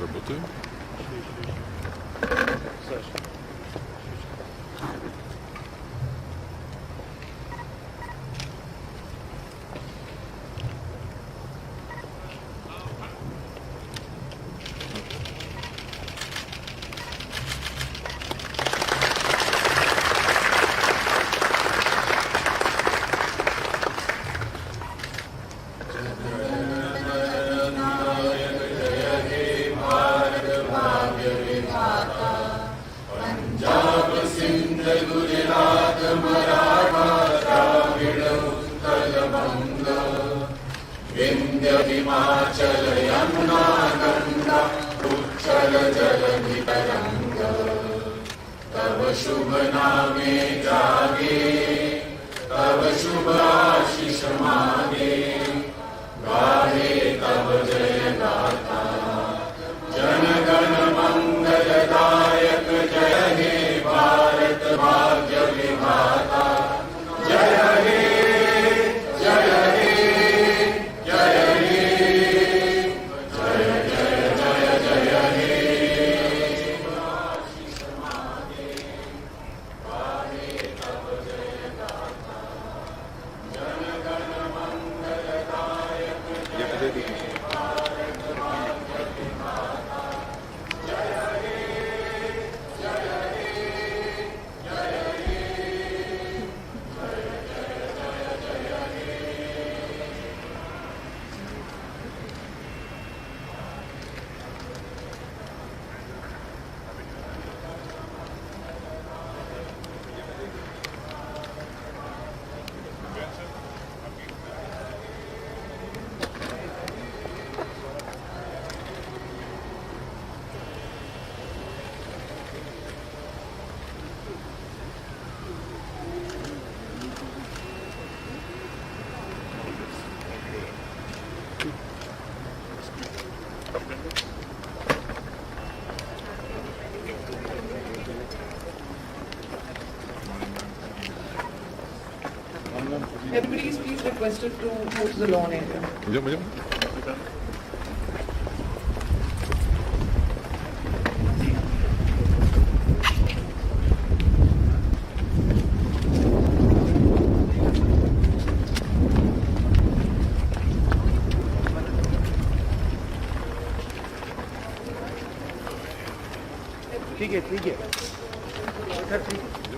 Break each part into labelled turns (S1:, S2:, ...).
S1: Работаем?
S2: हिमाचल यमुना गंगा उच्चल जलधि तरंग तव शुभ नामे जागे तव शुभ आशीष मागे गाहे तव जय गाथा जन गण मंगलदायक जय हे भारत भाग्य विधाता जय हे जय हे जय हे जय जय जय जय हे गाहे तव जय गाथा जन गण मंगलदायक जय हे भारत भाग्य विधाता जय हे जय हे जय हे जय जय जय जय हे
S3: Everybody is please requested to go to the lawn area.
S1: Идем.
S4: ठीक है इधर ठीक है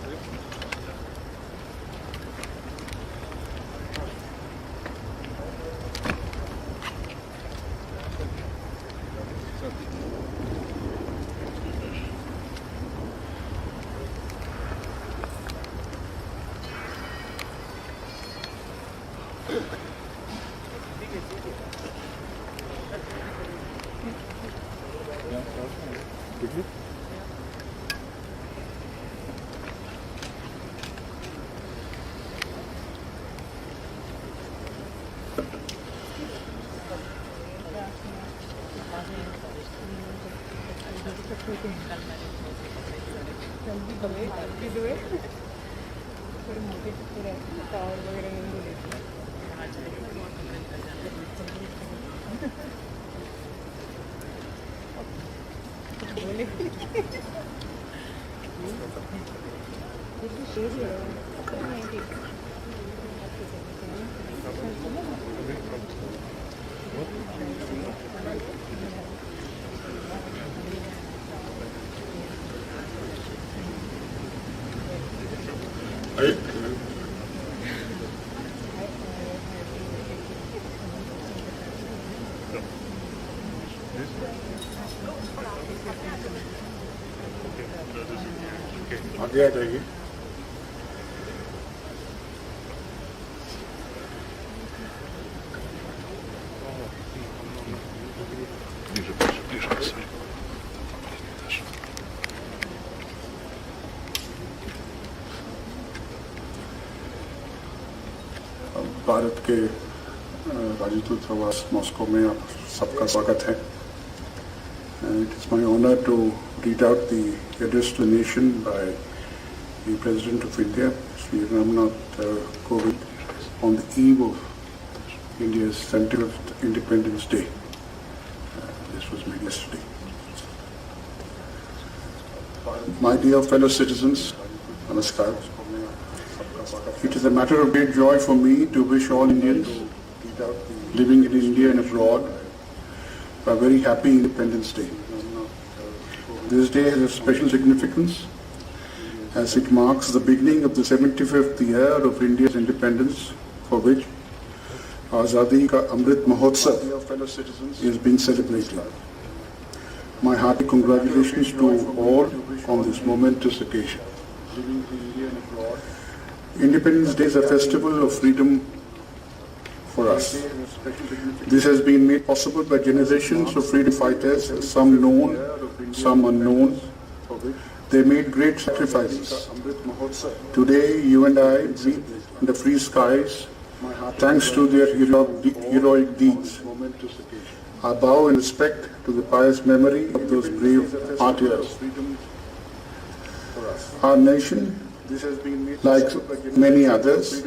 S1: आगे आ जाइए. Ближе к себе. भारत के राजदूत आवास मॉस्को में आप सबका स्वागत है. It is my honor to read out the address to the nation by the President of India, Sri Ramnath Kovind, on the eve of India's 75th Independence Day. This was made yesterday. My dear fellow citizens, Namaskar. It is a matter of great joy for me to wish all Indians living in India and abroad a very happy Independence Day. This day has a special significance as it marks the beginning of the 75th year of India's independence, for which Azadi Ka Amrit Mahotsav is being celebrated. My hearty congratulations to all on this momentous occasion. Independence Day is a festival of freedom for us. This has been made possible by generations of freedom fighters, some known, some unknown. They made great sacrifices. Today, you and I breathe in the free skies thanks to their heroic deeds. I bow in respect to the pious memory of those brave martyrs. Our nation, like many others,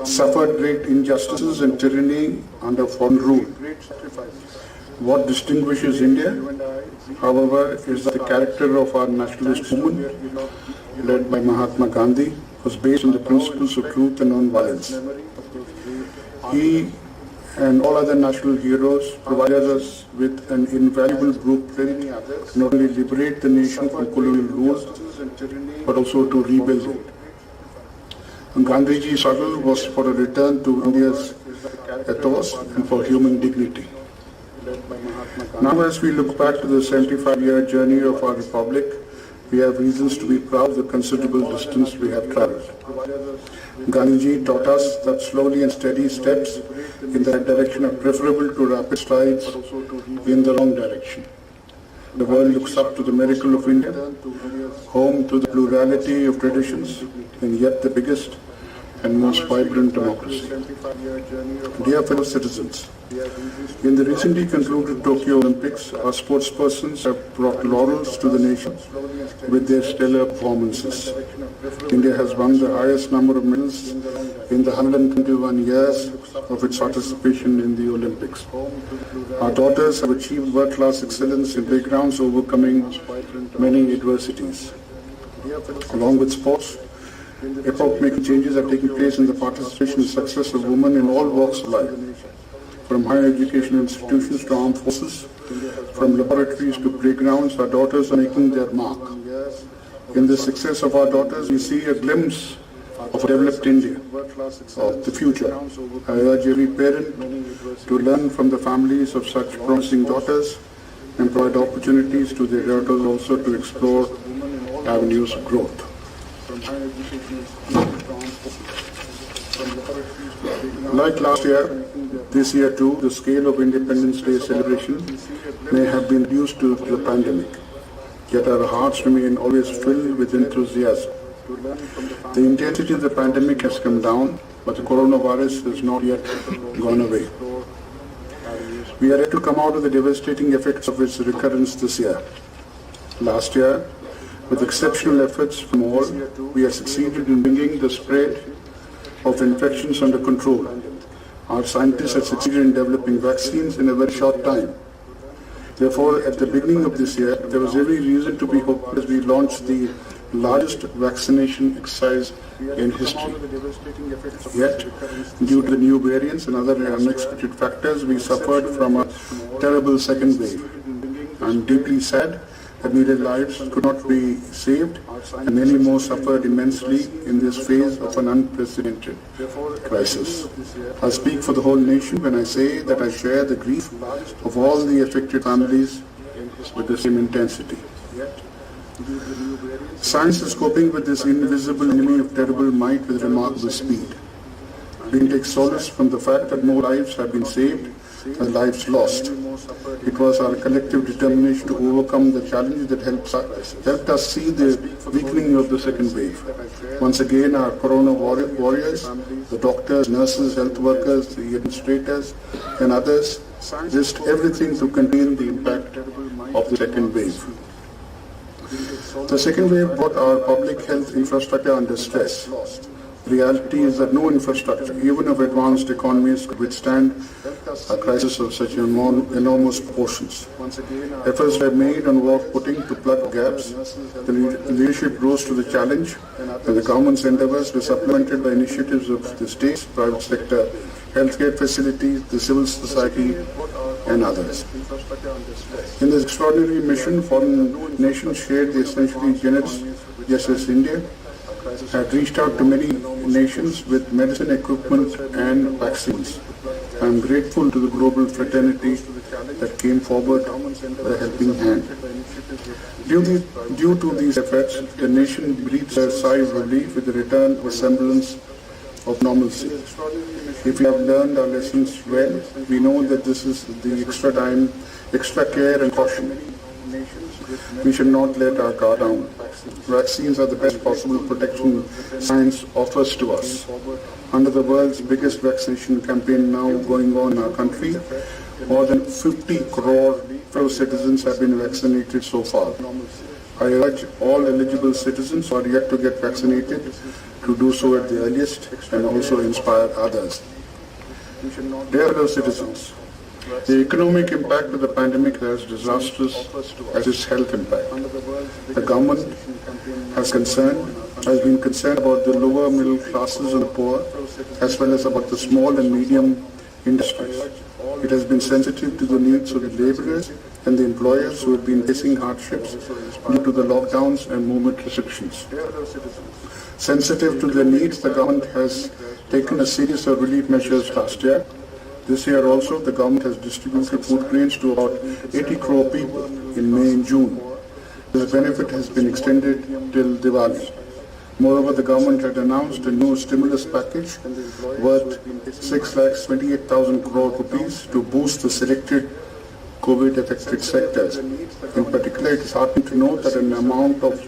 S1: suffered great injustices and tyranny under foreign rule. What distinguishes India, however, is the character of our nationalist movement, led by Mahatma Gandhi, was based on the principles of truth and non-violence. He and all other national heroes provided us with an invaluable blueprint to not only liberate the nation from colonial rule, but also to rebuild it. Gandhiji's struggle was for a return to India's ethos and for human dignity. Now, as we look back to the 75-year journey of our republic, we have reasons to be proud of the considerable distance we have travelled. Gandhiji taught us that slowly and steady steps in that direction are preferable to rapid strides in the wrong direction. The world looks up to the miracle of India, home to the plurality of traditions, and yet the biggest and most vibrant democracy. Dear fellow citizens, in the recently concluded Tokyo Olympics, our sportspersons have brought laurels to the nation with their stellar performances. India has won the highest number of medals in the 121 years of its participation in the Olympics. Our daughters have achieved world-class excellence in playgrounds, overcoming many adversities. Along with sports, epoch-making changes are taking place in the participation and success of women in all walks of life, from higher education institutions to armed forces, from laboratories to playgrounds. Our daughters are making their mark. In the success of our daughters, we see a glimpse of a developed India, of the future. I urge every parent to learn from the families of such promising daughters and provide opportunities to their daughters also to explore avenues of growth. Like last year, this year too, the scale of Independence Day celebration may have been reduced due to the pandemic. Yet our hearts remain always filled with enthusiasm. The intensity of the pandemic has come down, but the coronavirus has not yet gone away. We are yet to come out of the devastating effects of its recurrence this year. Last year, with exceptional efforts from all, we have succeeded in bringing the spread of infections under control. Our scientists have succeeded in developing vaccines in a very short time. Therefore, at the beginning of this year, there was every reason to be hopeful as we launched the largest vaccination exercise in history. Yet, due to the new variants and other unexpected factors, we suffered from a terrible second wave. I am deeply sad that myriad lives could not be saved, and many more suffered immensely in this phase of an unprecedented crisis. I speak for the whole nation when I say that I share the grief of all the affected families with the same intensity. Science is coping with this invisible enemy of terrible might with remarkable speed. We can take solace from the fact that more lives have been saved and lives lost. It was our collective determination to overcome the challenges that helped us see the weakening of the second wave. Once again, our corona warriors, the doctors, nurses, health workers, the administrators, and others, just everything to contain the impact of the second wave. The second wave brought our public health infrastructure under stress. The reality is that no infrastructure, even of advanced economies, could withstand a crisis of such enormous proportions. Efforts were made on work putting to plug gaps. The leadership rose to the challenge, and the government's endeavors were supplemented by initiatives of the states, private sector, healthcare facilities, the civil society, and others. In this extraordinary mission, foreign nations shared the essentially generous, just as India had reached out to many nations with medicine equipment and vaccines. I am grateful to the global fraternity that came forward with a helping hand. Due to these efforts, the nation breathes a sigh of relief with the return of a semblance of normalcy. If we have learned our lessons well, we know that this is the extra time, extra care and caution. We should not let our guard down. Vaccines are the best possible protection science offers to us. Under the world's biggest vaccination campaign now going on in our country, more than 50 crore fellow citizens have been vaccinated so far. I urge all eligible citizens who are yet to get vaccinated to do so at the earliest and also inspire others. Dear fellow citizens, the economic impact of the pandemic is as disastrous as its health impact. The government has been concerned about the lower middle classes and the poor, as well as about the small and medium industries. It has been sensitive to the needs of the laborers and the employers who have been facing hardships due to the lockdowns and movement restrictions. Sensitive to their needs, the government has taken a series of relief measures last year. This year also, the government has distributed food grains to about 80 crore people in May and June. This benefit has been extended till Diwali. Moreover, the government had announced a new stimulus package worth 6,28,000 crore rupees to boost the selected COVID-affected sectors. In particular, it is heartening to note that an amount of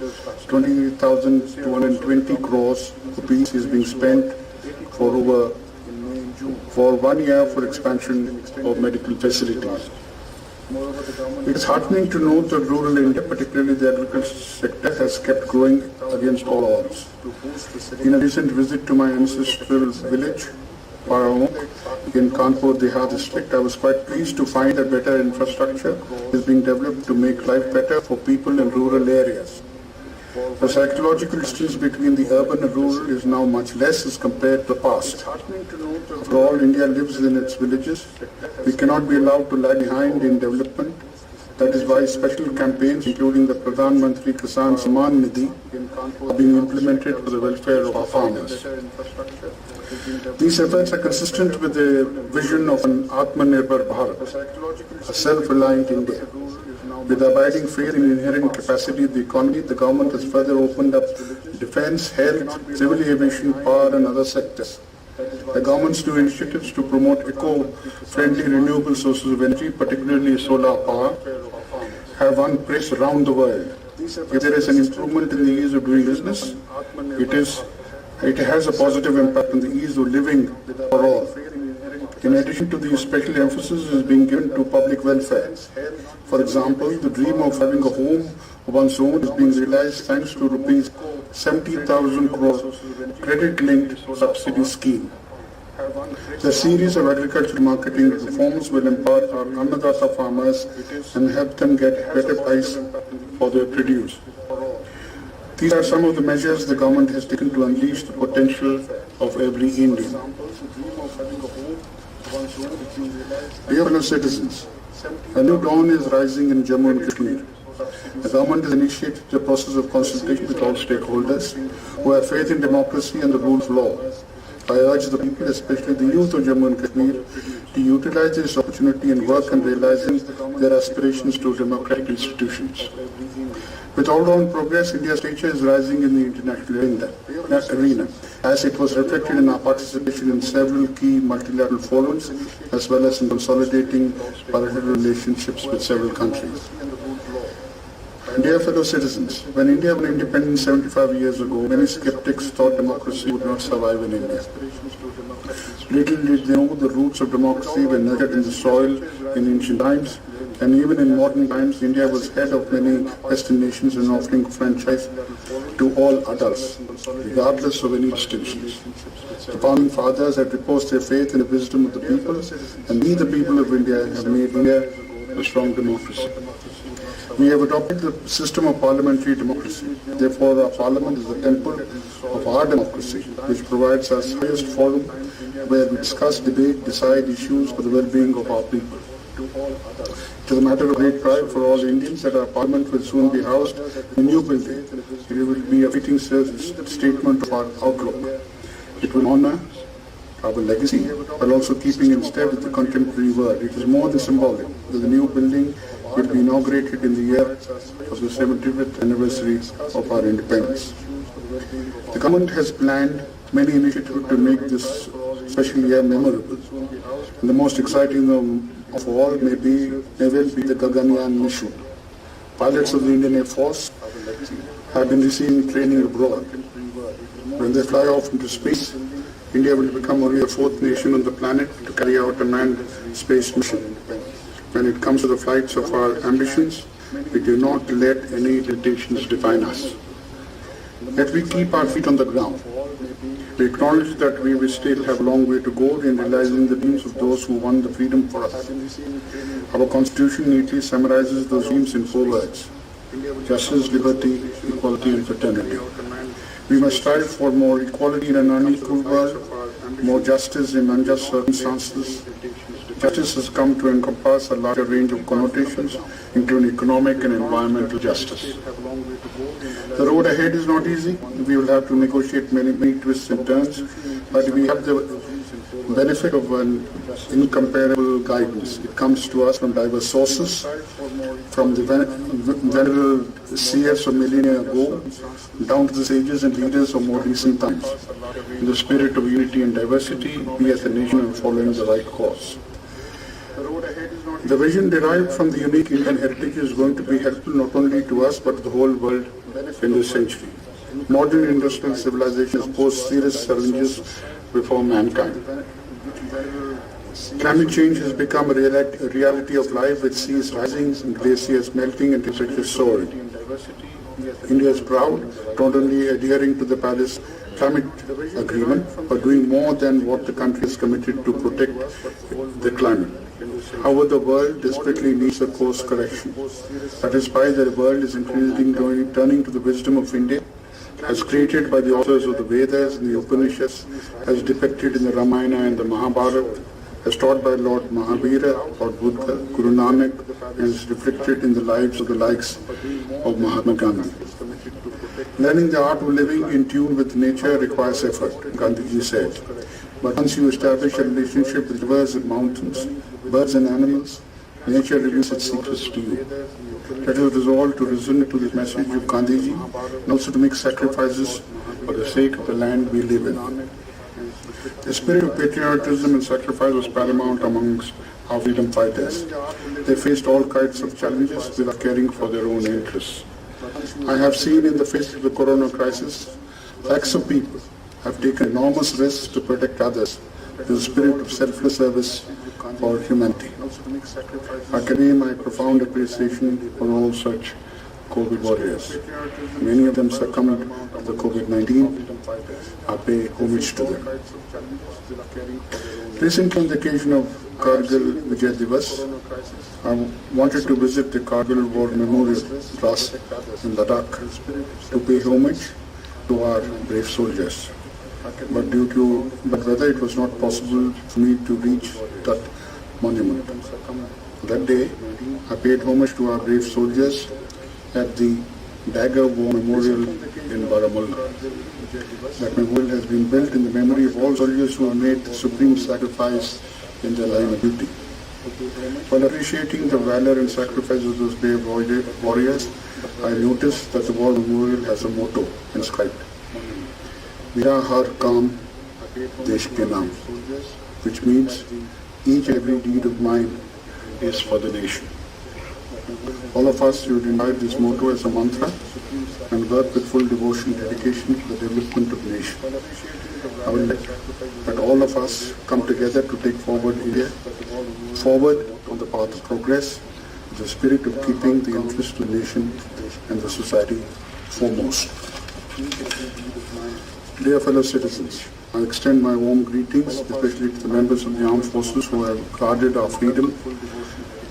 S1: 20,220 crores rupees is being spent for 1 year for expansion of medical facilities. It is heartening to note that rural India, particularly the agriculture sector, has kept growing against all odds. In a recent visit to my ancestral village, Paramok, in Kanpur Deha district, I was quite pleased to find that better infrastructure is being developed to make life better for people in rural areas. The psychological distance between the urban and rural is now much less as compared to the past. After all, India lives in its villages. We cannot be allowed to lag behind in development. That is why special campaigns, including the Pradhan Mantri Kisan Samman Nidhi, are being implemented for the welfare of our farmers. These efforts are consistent with the vision of an Atmanirbhar Bharat, a self-reliant India. With abiding faith in inherent capacity of the economy, the government has further opened up defense, health, civil aviation, power and other sectors. The government's new initiatives to promote eco-friendly renewable sources of energy, particularly solar power, have won praise around the world. If there is an improvement in the ease of doing business, it has a positive impact on the ease of living for all. In addition to these, special emphasis is being given to public welfare. For example, the dream of having a home of one's own is being realized thanks to rupees 70,000 crore credit-linked subsidy scheme. The series of agricultural marketing reforms will empower our Annadata farmers and help them get better price for their produce. These are some of the measures the government has taken to unleash the potential of every Indian. Dear fellow citizens, a new dawn is rising in Jammu and Kashmir. The government has initiated the process of consultation with all stakeholders who have faith in democracy and the rule of law. I urge the people, especially the youth of Jammu and Kashmir, to utilize this opportunity and work on realizing their aspirations to democratic institutions. With all-round progress, India's stature is rising in the international arena. as it was reflected in our participation in several key multilateral forums, as well as in consolidating bilateral relationships with several countries. Dear fellow citizens, when India was independent 75 years ago, many skeptics thought democracy would not survive in India. Little did they know the roots of democracy were nurtured in the soil in ancient times, and even in modern times, India was head of many Western nations in offering franchise to all adults, regardless of any distinctions. The founding fathers had reposed their faith in the wisdom of the people, and we, the people of India, have made India a strong democracy. We have adopted the system of parliamentary democracy. Therefore, our parliament is the temple of our democracy, which provides us highest forum where we discuss, debate, decide issues for the well-being of our people. It is a matter of great pride for all Indians that our parliament will soon be housed in a new building. It will be a fitting statement of our outlook. It will honor our legacy, while also keeping in step with the contemporary world. It is more than symbolic that the new building will be inaugurated in the year of the 75th anniversary of our independence. The government has planned many initiatives to make this special year memorable. And the most exciting of all may well be the Gaganyaan mission. Pilots of the Indian Air Force have been receiving training abroad. When they fly off into space, India will become only the fourth nation on the planet to carry out a manned space mission. When it comes to the flights of our ambitions, we do not let any limitations define us. Let we keep our feet on the ground. We acknowledge that we will still have a long way to go in realizing the dreams of those who won the freedom for us. Our Constitution neatly summarizes those dreams in 4 words: justice, liberty, equality, and fraternity. We must strive for more equality in an unequal world, more justice in unjust circumstances. Justice has come to encompass a larger range of connotations, including economic and environmental justice. The road ahead is not easy. We will have to negotiate many twists and turns, but we have the benefit of an incomparable guidance. It comes to us from diverse sources, from the venerable seers of millennia ago, down to the sages and leaders of more recent times. In the spirit of unity and diversity, we as a nation are following the right course. The vision derived from the unique Indian heritage is going to be helpful not only to us but to the whole world in this century. Modern industrial civilization has posed serious challenges before mankind. Climate change has become a reality of life with seas rising, glaciers melting and temperatures soaring. India is proud, not only adhering to the Paris Climate Agreement, but doing more than what the country is committed to protect the climate. However, the world desperately needs a course correction. That is why the world is increasingly turning to the wisdom of India, as created by the authors of the Vedas and the Upanishads, as depicted in the Ramayana and the Mahabharata, as taught by Lord Mahavira, Lord Buddha, Guru Nanak, and is reflected in the lives of the likes of Mahatma Gandhi. Learning the art of living in tune with nature requires effort, Gandhiji said. But once you establish a relationship with rivers and mountains, birds and animals, nature reveals its secrets to you. Let us resolve to resonate to this message of Gandhiji and also to make sacrifices for the sake of the land we live in. The spirit of patriotism and sacrifice was paramount amongst our freedom fighters. They faced all kinds of challenges without caring for their own interests. I have seen in the face of the corona crisis, lakhs of people have taken enormous risks to protect others with the spirit of selfless service for humanity. I convey my profound appreciation for all such COVID warriors. Many of them succumbed to the COVID-19. I pay homage to them. Recently, on the occasion of Kargil Vijay Divas, I wanted to visit the Kargil War Memorial Trust in Ladakh to pay homage to our brave soldiers. But whether it was not possible for me to reach that monument. That day, I paid homage to our brave soldiers at the Dagger War Memorial in Baramulla. That memorial has been built in the memory of all soldiers who have made the supreme sacrifice in their line of duty. While appreciating the valor and sacrifice of those brave warriors, I noticed that the war memorial has a motto inscribed: मेरा हर काम देश के नाम, which means each and every deed of mine is for the nation. All of us should imbibe this motto as a mantra and work with full devotion and dedication to the development of the nation. I would like that all of us come together to take forward India forward on the path of progress with the spirit of keeping the interest of the nation and the society foremost. Dear fellow citizens, I extend my warm greetings, especially to the members of the armed forces who have guarded our freedom,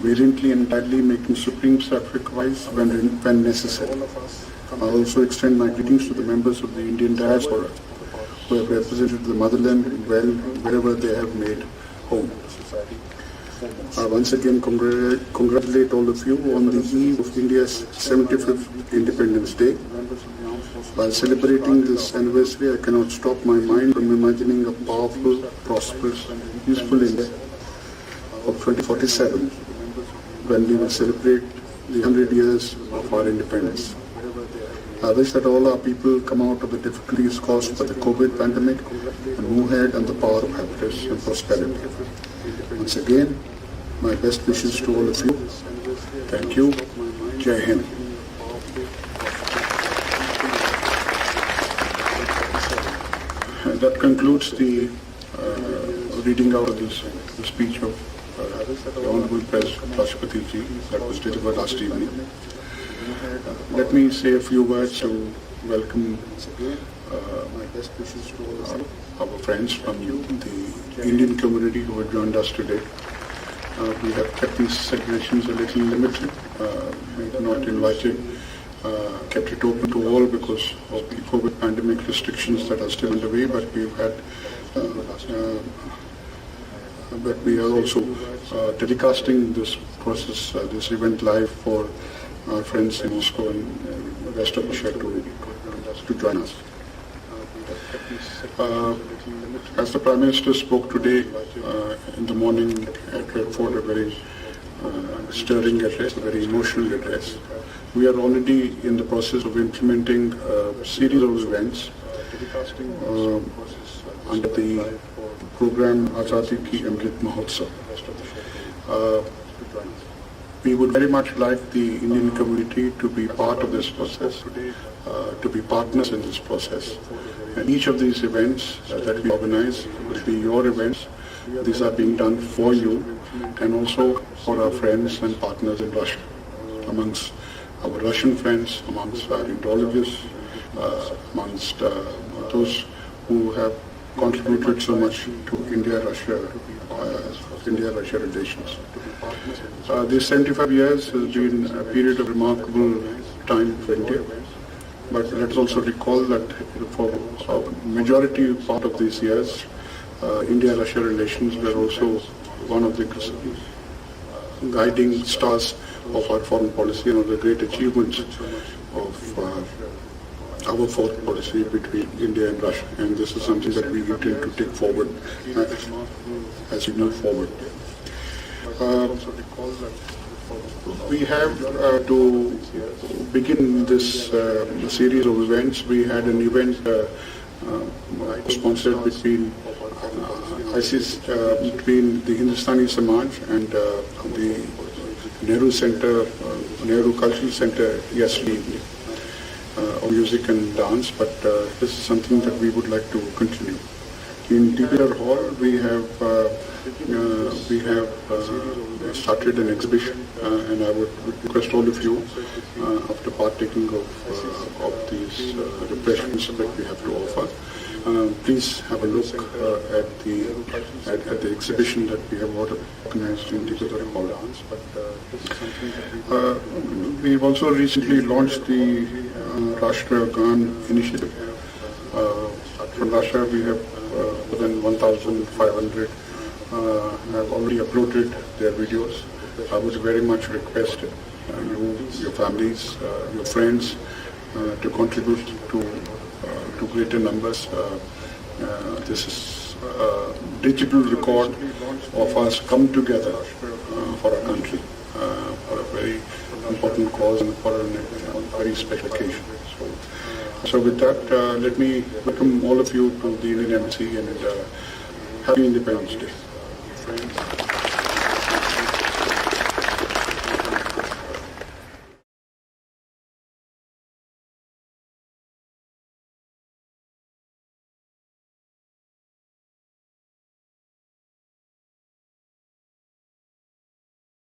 S1: valiantly and entirely making supreme sacrifice when necessary. I also extend my greetings to the members of the Indian diaspora who have represented the motherland well wherever they have made home. I once again congratulate all of you on the eve of India's 75th Independence Day. While celebrating this anniversary, I cannot stop my mind from imagining a powerful, prosperous, peaceful India of 2047 when we will celebrate the 100 years of our independence. I wish that all our people come out of the difficulties caused by the COVID pandemic and move ahead on the path of happiness and prosperity. Once again, my best wishes to all of you. Thank you. Jai Hind. That concludes the reading out of the speech of the Honorable President Rashtrapati Ji that was delivered last evening. Let me say a few words to welcome our friends from the Indian community who have joined us today. We have kept these celebrations a little limited. We have not invited, kept it open to all because of the COVID pandemic restrictions that are still underway, but we've had but we are also telecasting this process, this event live for our friends in Moscow and rest of Asia to join us. As the Prime Minister spoke today in the morning at Red Fort, a very stirring address, a very emotional address, we are already in the process of implementing a series of events under the program Azadi Ki Amrit Mahotsav. We would very much like the Indian community to be part of this process, to be partners in this process. And each of these events that we organize will be your events. These are being done for you and also for our friends and partners in Russia, amongst our Russian friends, amongst our Indologists, amongst those who have contributed so much to India-Russia relations. These 75 years has been a period of remarkable time for India. But let's also recall that for a majority part of these years, India-Russia relations were also one of the guiding stars of our foreign policy and of the great achievements of our foreign policy between India and Russia. And this is something that we intend to take forward as we move forward. We have to begin this series of events. We had an event sponsored between ISIS, between the Hindustani Samaj and the Nehru Center, Nehru Cultural Center yesterday evening, of music and dance, but this is something that we would like to continue. In DBR Hall, we have started an exhibition, and I would request all of you, after partaking of these refreshments that we have to offer, please have a look at the exhibition that we have organized in DBR Hall. We've also recently launched the Rashtriya Gaan initiative. From Russia, we have more than 1,500 have already uploaded their videos. I would very much request you, your families, your friends to contribute to greater numbers. This is a digital record of us come together for our country, for a very important cause and for a very special occasion. So So with that, let me welcome all of you to the Indian Embassy and happy Independence Day. Friends.